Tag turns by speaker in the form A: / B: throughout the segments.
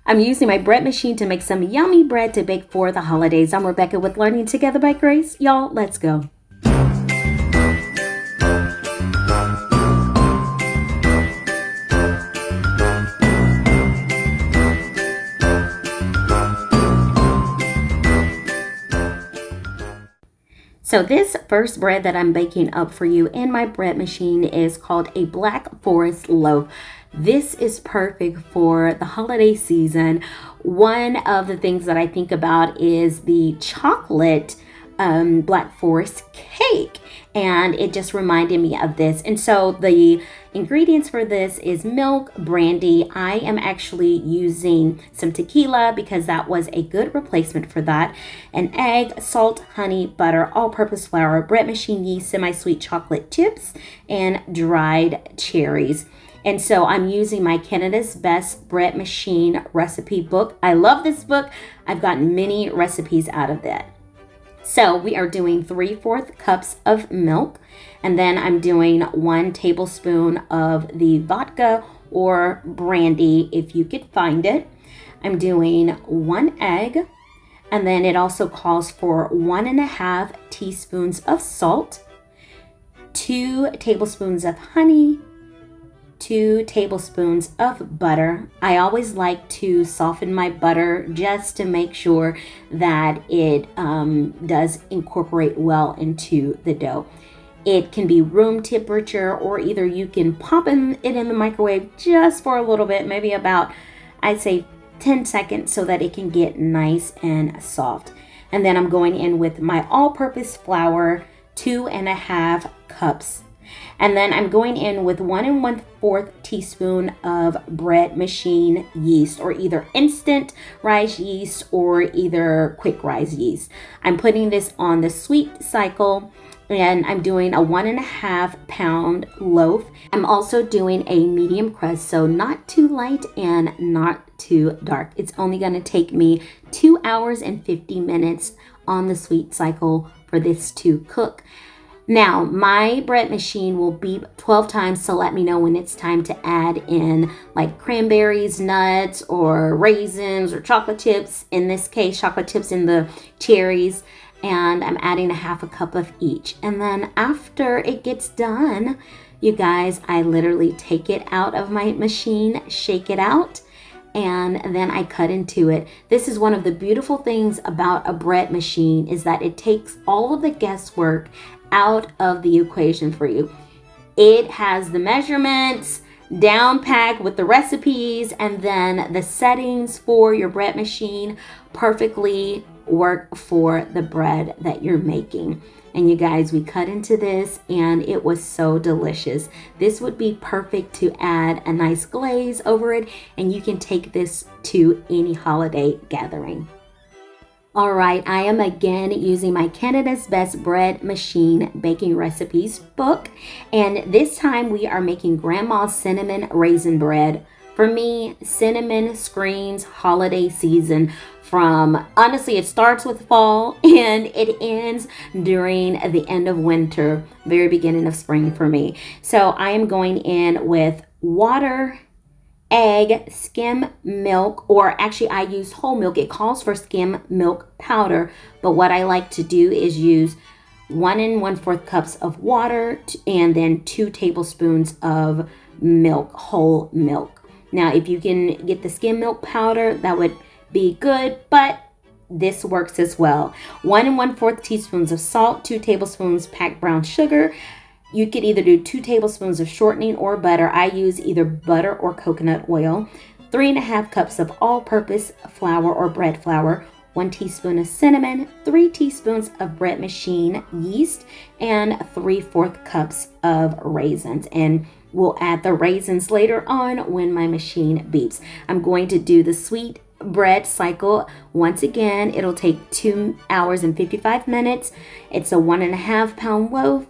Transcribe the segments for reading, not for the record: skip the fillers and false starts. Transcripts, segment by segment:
A: I'm using my bread machine to make some yummy bread to bake for the holidays. I'm Rebekah with Learning Together by Grace. Y'all, let's go. So this first bread that I'm baking up for you in my bread machine is called a Black Forest loaf. This is perfect for the holiday season. One of the things that I think about is the chocolate Black Forest cake, and it just reminded me of this. And so the ingredients for this is milk, brandy. I am actually using some tequila because that was a good replacement for that. An egg, salt, honey, butter, all-purpose flour, bread machine yeast, semi-sweet chocolate chips, and dried cherries. And so I'm using my Canada's Best Bread Machine recipe book. I love this book. I've gotten many recipes out of that. So we are doing 3/4 cups of milk, and then I'm doing 1 tablespoon of the vodka or brandy if you could find it. I'm doing 1 egg, and then it also calls for 1.5 teaspoons of salt, 2 tablespoons of honey, 2 tablespoons of butter. I always like to soften my butter just to make sure that it does incorporate well into the dough. It can be room temperature, or either you can pop it in the microwave just for a little bit, maybe about, I'd say 10 seconds, so that it can get nice and soft. And then I'm going in with my all-purpose flour, 2.5 cups. And then I'm going in with 1 1/4 teaspoon of bread machine yeast, or either instant rise yeast or either quick rise yeast. I'm putting this on the sweet cycle, and I'm doing a 1.5 pound loaf. I'm also doing a medium crust, so not too light and not too dark. It's only going to take me 2 hours and 50 minutes on the sweet cycle for this to cook. Now, my bread machine will beep 12 times to let me know when it's time to add in like cranberries, nuts, or raisins, or chocolate chips. In this case, chocolate chips in the cherries. And I'm adding 1/2 cup of each. And then after it gets done, you guys, I literally take it out of my machine, shake it out, and then I cut into it. This is one of the beautiful things about a bread machine, is that it takes all of the guesswork out of the equation for you. It has the measurements down packed with the recipes, and then the settings for your bread machine perfectly work for the bread that you're making. And you guys, we cut into this and it was so delicious. This would be perfect to add a nice glaze over it, and you can take this to any holiday gathering. All right, I am again using my Canada's Best Bread Machine Baking Recipes book, and this time we are making Grandma's Cinnamon Raisin Bread. For me, cinnamon screams holiday season. Honestly, it starts with fall and it ends during the end of winter, very beginning of spring for me. So I am going in with water, egg, skim milk, or actually I use whole milk. It calls for skim milk powder, but what I like to do is use 1 1/4 cups of water and then 2 tablespoons of milk, whole milk. Now, if you can get the skim milk powder, that would be good, but this works as well. 1 1/4 teaspoons of salt, 2 tablespoons packed brown sugar. You could either do 2 tablespoons of shortening or butter. I use either butter or coconut oil. 3.5 cups of all-purpose flour or bread flour. 1 teaspoon of cinnamon, 3 teaspoons of bread machine yeast, and 3/4 cups of raisins. And we'll add the raisins later on when my machine beeps. I'm going to do the sweet bread cycle. Once again, it'll take 2 hours and 55 minutes. It's a 1.5 pound loaf,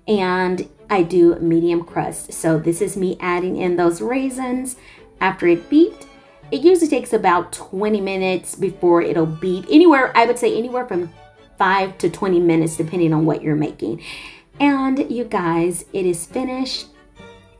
A: and I do medium crust. So this is me adding in those raisins after it beeped. It usually takes about 20 minutes before it'll beep. I would say anywhere from 5 to 20 minutes depending on what you're making. And you guys, it is finished.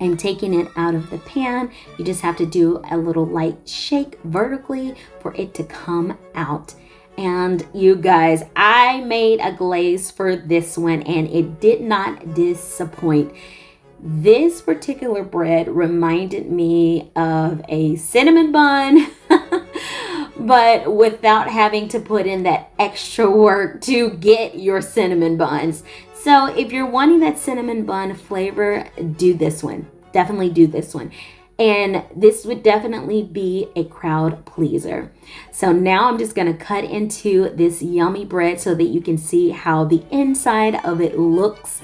A: I'm taking it out of the pan. You just have to do a little light shake vertically for it to come out. And you guys, I made a glaze for this one and it did not disappoint. This particular bread reminded me of a cinnamon bun, but without having to put in that extra work to get your cinnamon buns. So if you're wanting that cinnamon bun flavor, do this one. Definitely do this one. And this would definitely be a crowd pleaser. So now I'm just going to cut into this yummy bread so that you can see how the inside of it looks.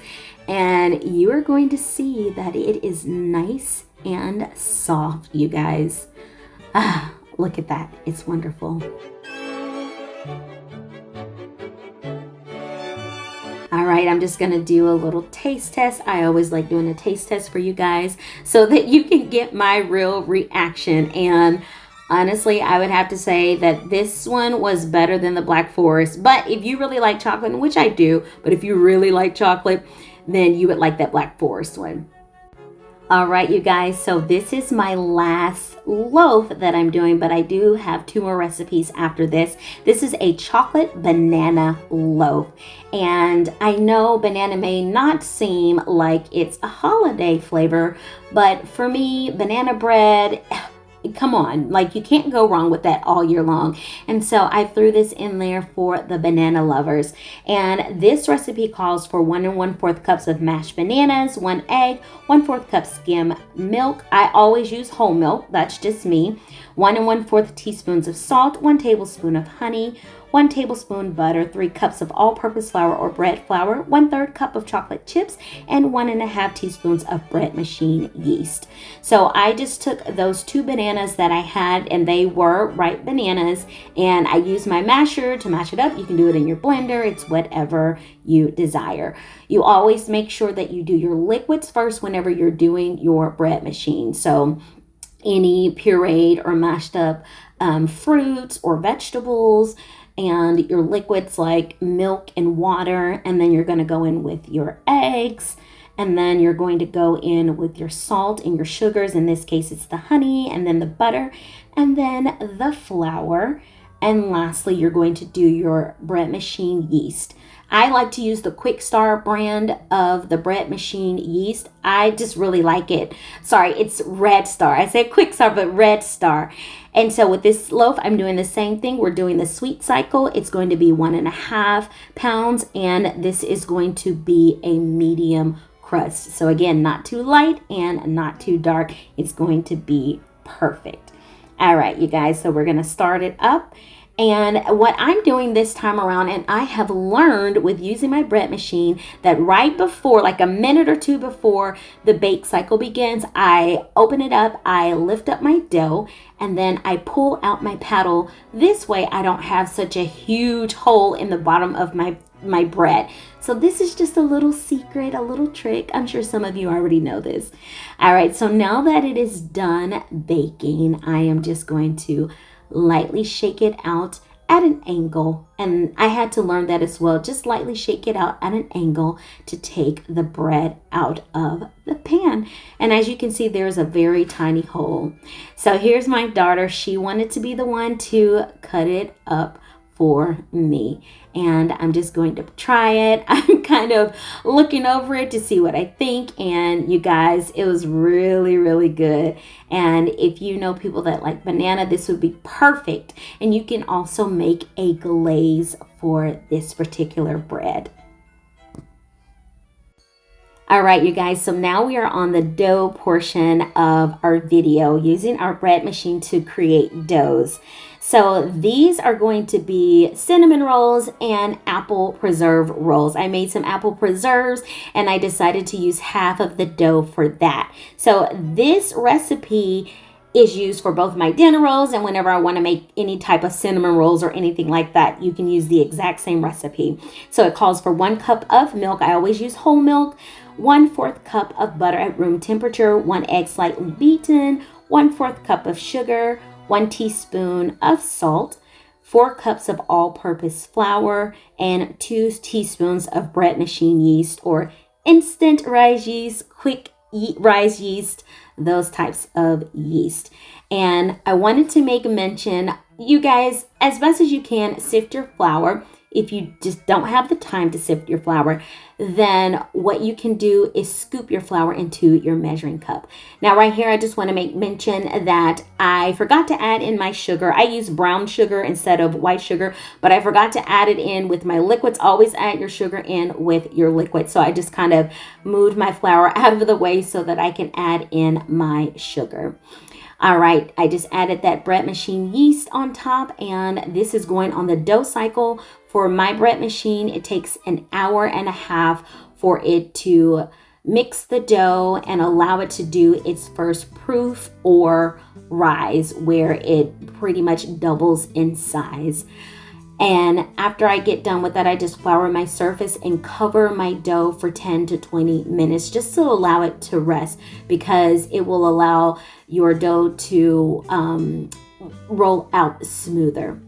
A: And you are going to see that it is nice and soft, you guys. Ah, look at that. It's wonderful. All right, I'm just gonna do a little taste test. I always like doing a taste test for you guys so that you can get my real reaction. And honestly, I would have to say that this one was better than the Black Forest. But if you really like chocolate, which I do, but if you really like chocolate, then you would like that Black Forest one. All right, you guys, so this is my last loaf that I'm doing, but I do have 2 more recipes after this. This is a chocolate banana loaf. And I know banana may not seem like it's a holiday flavor, but for me, banana bread, come on, like you can't go wrong with that all year long. And so I threw this in there for the banana lovers. And this recipe calls for 1 1/4 cups of mashed bananas, 1 egg, 1/4 cup skim milk. I always use whole milk, that's just me. 1 1/4 teaspoons of salt, 1 tablespoon of honey, 1 tablespoon butter, 3 cups of all-purpose flour or bread flour, 1/3 cup of chocolate chips, and 1 1/2 teaspoons of bread machine yeast. So I just took those 2 bananas that I had, and they were ripe bananas, and I used my masher to mash it up. You can do it in your blender. It's whatever you desire. You always make sure that you do your liquids first whenever you're doing your bread machine. So any pureed or mashed up fruits or vegetables, and your liquids like milk and water, and then you're going to go in with your eggs, and then you're going to go in with your salt and your sugars. In this case, it's the honey, and then the butter, and then the flour, and lastly, you're going to do your bread machine yeast. I like to use the Quick Start brand of the bread machine yeast. I just really like it. Sorry, it's Red Star. I said Quick Start, but Red Star. And so with this loaf, I'm doing the same thing. We're doing the sweet cycle. It's going to be 1 1/2 pounds, and this is going to be a medium crust. So again, not too light and not too dark. It's going to be perfect. All right, you guys, so we're going to start it up. And what I'm doing this time around, and I have learned with using my bread machine, that right before, like a minute or 2 before the bake cycle begins, I open it up, I lift up my dough, and then I pull out my paddle. This way I don't have such a huge hole in the bottom of my bread. So this is just a little secret, a little trick. I'm sure some of you already know this. All right, so now that it is done baking, I am just going to lightly shake it out at an angle. And I had to learn that as well. Just lightly shake it out at an angle to take the bread out of the pan. And as you can see, there's a very tiny hole. So here's my daughter. She wanted to be the one to cut it up for me, and I'm just going to try it. I'm kind of looking over it to see what I think, and you guys, it was really, really good. And if you know people that like banana, this would be perfect. And you can also make a glaze for this particular bread. All right, you guys, so now we are on the dough portion of our video, using our bread machine to create doughs. So these are going to be cinnamon rolls and apple preserve rolls. I made some apple preserves, and I decided to use half of the dough for that. So this recipe is used for both my dinner rolls, and whenever I want to make any type of cinnamon rolls or anything like that, you can use the exact same recipe. So it calls for 1 cup of milk. I always use whole milk. 1/4 cup of butter at room temperature, 1 egg slightly beaten, 1/4 cup of sugar, 1 teaspoon of salt, 4 cups of all-purpose flour, and 2 teaspoons of bread machine yeast or instant rice yeast, quick rise yeast, those types of yeast. And I wanted to make mention, you guys, as best as you can, sift your flour. If you just don't have the time to sift your flour, then what you can do is scoop your flour into your measuring cup. Now right here, I just want to make mention that I forgot to add in my sugar. I use brown sugar instead of white sugar, but I forgot to add it in with my liquids. Always add your sugar in with your liquid. So I just kind of moved my flour out of the way so that I can add in my sugar. All right, I just added that bread machine yeast on top, and this is going on the dough cycle. For my bread machine, it takes an hour and a half for it to mix the dough and allow it to do its first proof or rise, where it pretty much doubles in size. And after I get done with that, I just flour my surface and cover my dough for 10 to 20 minutes just to allow it to rest, because it will allow your dough to roll out smoother.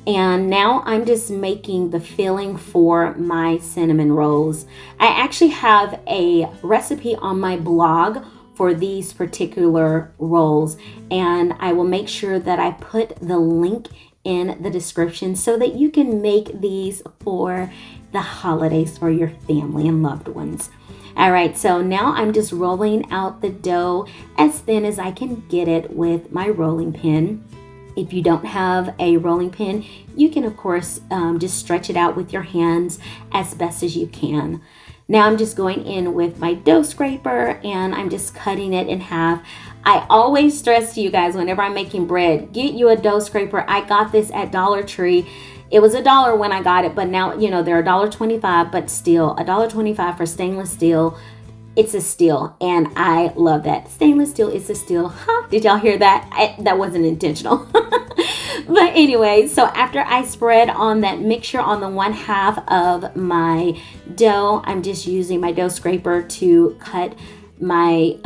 A: And now I'm just making the filling for my cinnamon rolls. I actually have a recipe on my blog for these particular rolls, and I will make sure that I put the link in the description so that you can make these for the holidays for your family and loved ones. All right, so now I'm just rolling out the dough as thin as I can get it with my rolling pin. If you don't have a rolling pin, you can of course just stretch it out with your hands as best as you can. Now I'm just going in with my dough scraper and I'm just cutting it in half. I always stress to you guys, whenever I'm making bread, get you a dough scraper. I got this at Dollar Tree. It was $1 when I got it, but now, you know, they're $1.25, but still $1.25 for stainless steel. It's a steal, and I love that. Stainless steel is a steal. Huh? Did y'all hear that? That wasn't intentional. But anyway, so after I spread on that mixture on the 1/2 of my dough, I'm just using my dough scraper to cut my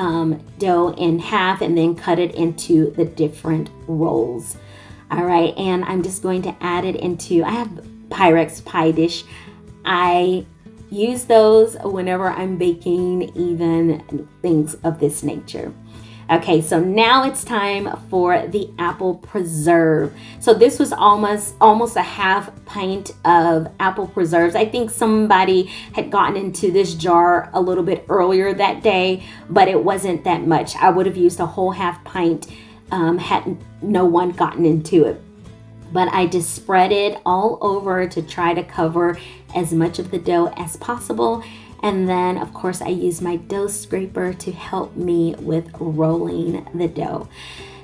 A: dough in half and then cut it into the different rolls. All right, and I'm just going to add it into, I have Pyrex pie dish. I use those whenever I'm baking even things of this nature. Okay, so now it's time for the apple preserve. So this was almost a 1/2 pint of apple preserves. I think somebody had gotten into this jar a little bit earlier that day, but it wasn't that much. I would have used a whole 1/2 pint had no one gotten into it. But I just spread it all over to try to cover as much of the dough as possible. And then, of course, I use my dough scraper to help me with rolling the dough.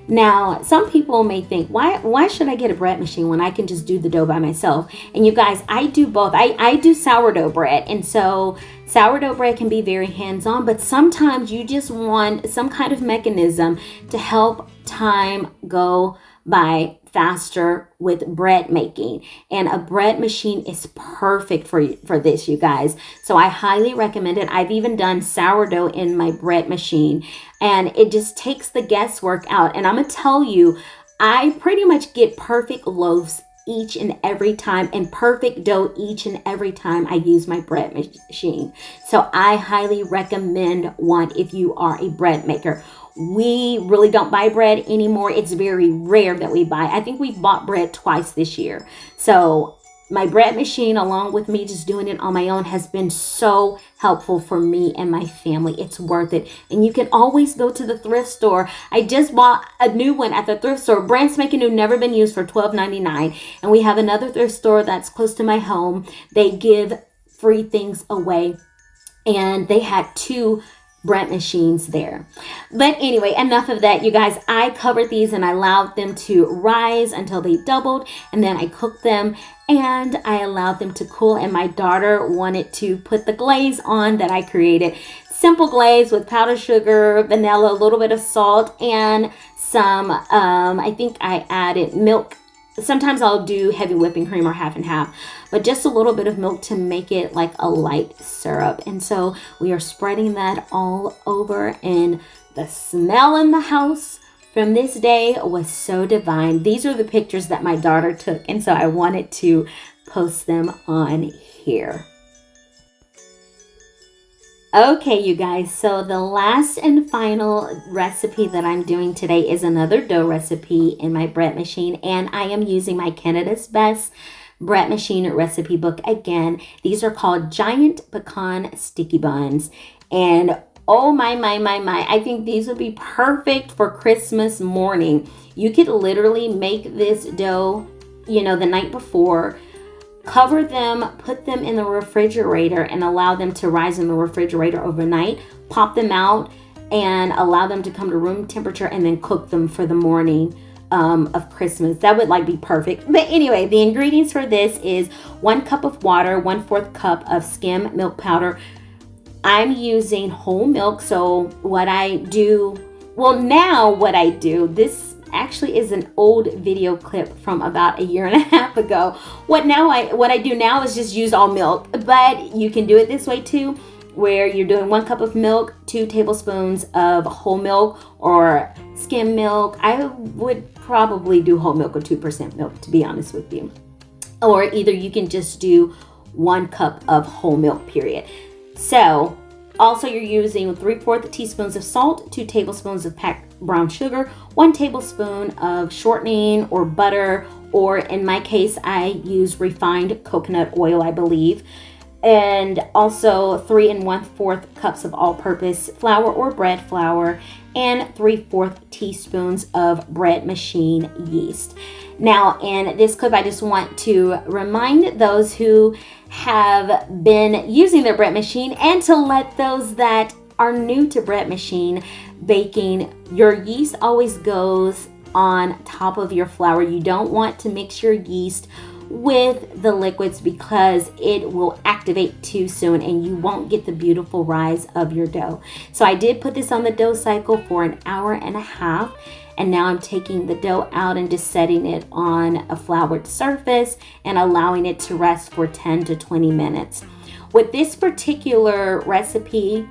A: Now, some people may think, why should I get a bread machine when I can just do the dough by myself? And you guys, I do both. I do sourdough bread. And so sourdough bread can be very hands-on, but sometimes you just want some kind of mechanism to help time go by faster with bread making, and a bread machine is perfect for this, you guys. So I highly recommend it. I've even done sourdough in my bread machine, and it just takes the guesswork out. And I'm gonna tell you, I pretty much get perfect loaves each and every time, and perfect dough each and every time I use my bread machine. So I highly recommend one if you are a bread maker. We really don't buy bread anymore. It's very rare that we buy. I think we've bought bread twice this year. So my bread machine, along with me just doing it on my own, has been so helpful for me and my family. It's worth it. And you can always go to the thrift store. I just bought a new one at the thrift store, brand spanking new, never been used, for $12.99. And we have another thrift store that's close to my home. They give free things away, and they had 2 bread machines there. But anyway, enough of that, you guys. I covered these and I allowed them to rise until they doubled, and then I cooked them and I allowed them to cool. And my daughter wanted to put the glaze on that I created. Simple glaze with powdered sugar, vanilla, a little bit of salt, and some I think I added milk. Sometimes I'll do heavy whipping cream or half and half, but just a little bit of milk to make it like a light syrup. And so we are spreading that all over, and the smell in the house from this day was so divine. These are the pictures that my daughter took, and so I wanted to post them on here. Okay, you guys, so the last and final recipe that I'm doing today is another dough recipe in my bread machine, and I am using my Canada's Best bread machine recipe book again. These are called giant pecan sticky buns, and oh my, I think these would be perfect for Christmas morning. You could literally make this dough, the night before. Cover them, put them in the refrigerator, and allow them to rise in the refrigerator overnight. Pop them out and allow them to come to room temperature, and then cook them for the morning of Christmas. That would be perfect. But anyway, the ingredients for this is 1 cup of water, 1/4 cup of skim milk powder. I'm using whole milk. So what I do, this actually is an old video clip from about a year and a half ago. What I do now is just use all milk, but you can do it this way too, where you're doing 1 cup of milk, 2 tablespoons of whole milk or skim milk. I would probably do whole milk or 2% milk, to be honest with you. Or either you can just do 1 cup of whole milk, period. So also you're using 3/4 teaspoons of salt, 2 tablespoons of packed brown sugar, 1 tablespoon of shortening or butter, or in my case, I use refined coconut oil, I believe. And also 3 1/4 cups of all-purpose flour or bread flour, and 3/4 teaspoons of bread machine yeast. Now, in this clip, I just want to remind those who have been using their bread machine, and to let those that are new to bread machine baking, your yeast always goes on top of your flour. You don't want to mix your yeast with the liquids because it will activate too soon and you won't get the beautiful rise of your dough. So I did put this on the dough cycle for an hour and a half, and now I'm taking the dough out and just setting it on a floured surface and allowing it to rest for 10 to 20 minutes. With this particular recipe,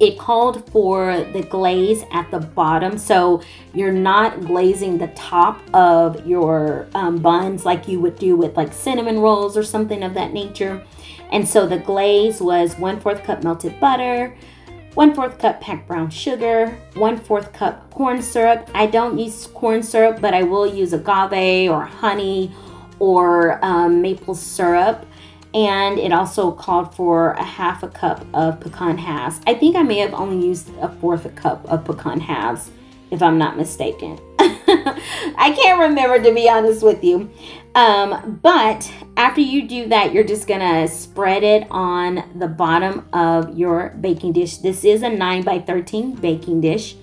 A: it called for the glaze at the bottom, so you're not glazing the top of your buns like you would do with cinnamon rolls or something of that nature. And so the glaze was 1/4 cup melted butter, 1/4 cup packed brown sugar, 1/4 cup corn syrup. I don't use corn syrup, but I will use agave or honey or maple syrup. And it also called for 1/2 cup of pecan halves. I think I may have only used 1/4 cup of pecan halves, if I'm not mistaken. I can't remember, to be honest with you. But after you do that, you're just gonna spread it on the bottom of your baking dish. This is a 9 by 13 baking dish,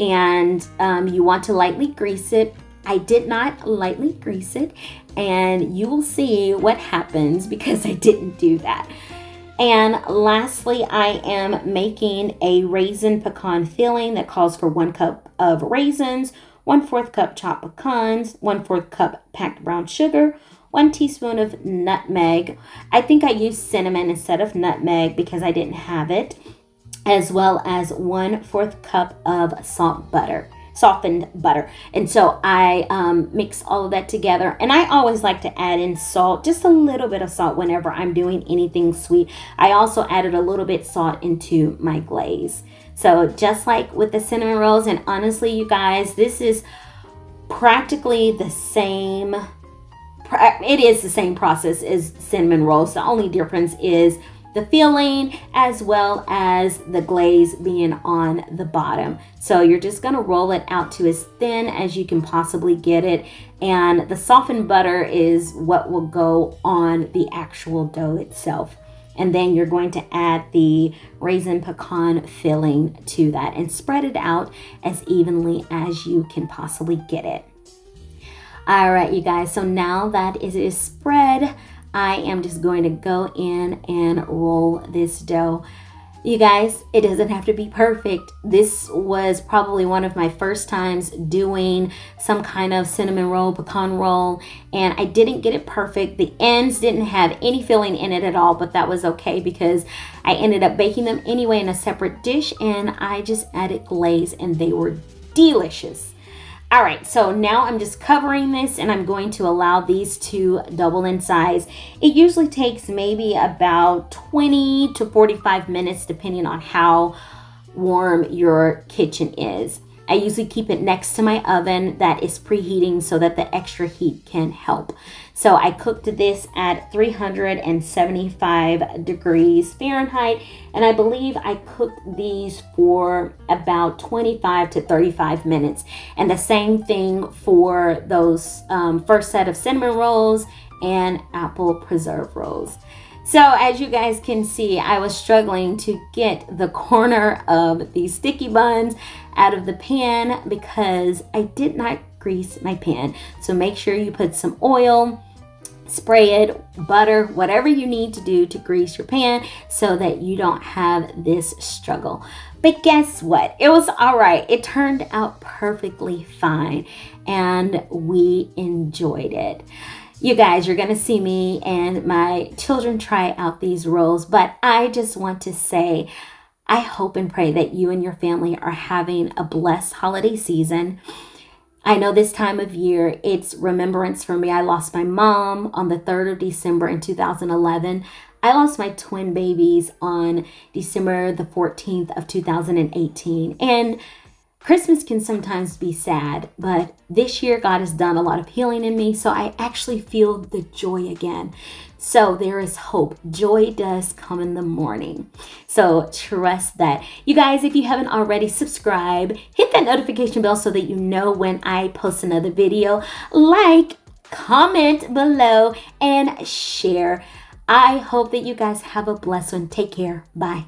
A: and you want to lightly grease it. I did not lightly grease it, and you will see what happens because I didn't do that. And lastly, I am making a raisin pecan filling that calls for 1 cup of raisins, 1/4 cup chopped pecans, 1/4 cup packed brown sugar, 1 teaspoon of nutmeg. I think I used cinnamon instead of nutmeg because I didn't have it, as well as 1/4 cup of softened butter. And so I mix all of that together, and I always like to add in salt, just a little bit of salt whenever I'm doing anything sweet. I also added a little bit salt into my glaze. So just like with the cinnamon rolls, and honestly you guys, this is practically the same, it is the same process as cinnamon rolls. The only difference is the filling as well as the glaze being on the bottom. So you're just going to roll it out to as thin as you can possibly get it, and the softened butter is what will go on the actual dough itself. And then you're going to add the raisin pecan filling to that and spread it out as evenly as you can possibly get it. All right, you guys, so now that it is spread, I am just going to go in and roll this dough. You guys, it doesn't have to be perfect. This was probably one of my first times doing some kind of cinnamon roll, pecan roll, and I didn't get it perfect. The ends didn't have any filling in it at all, but that was okay because I ended up baking them anyway in a separate dish, and I just added glaze and they were delicious. All right, so now I'm just covering this and I'm going to allow these to double in size. It usually takes maybe about 20 to 45 minutes depending on how warm your kitchen is. I usually keep it next to my oven that is preheating so that the extra heat can help. So I cooked this at 375 degrees Fahrenheit, and I believe I cooked these for about 25 to 35 minutes. And the same thing for those first set of cinnamon rolls and apple preserve rolls. So as you guys can see, I was struggling to get the corner of these sticky buns out of the pan because I did not grease my pan. So make sure you put some oil, spray it, butter, whatever you need to do to grease your pan so that you don't have this struggle. But guess what? It was all right. It turned out perfectly fine and we enjoyed it. You guys, you're going to see me and my children try out these rolls, but I just want to say, I hope and pray that you and your family are having a blessed holiday season. I know this time of year, it's remembrance for me. I lost my mom on the 3rd of December in 2011. I lost my twin babies on December the 14th of 2018. And Christmas can sometimes be sad, but this year God has done a lot of healing in me, so I actually feel the joy again. So there is hope. Joy does come in the morning. So trust that. You guys, if you haven't already, subscribe, hit that notification bell so that you know when I post another video. Like, comment below, and share. I hope that you guys have a blessed one. Take care. Bye.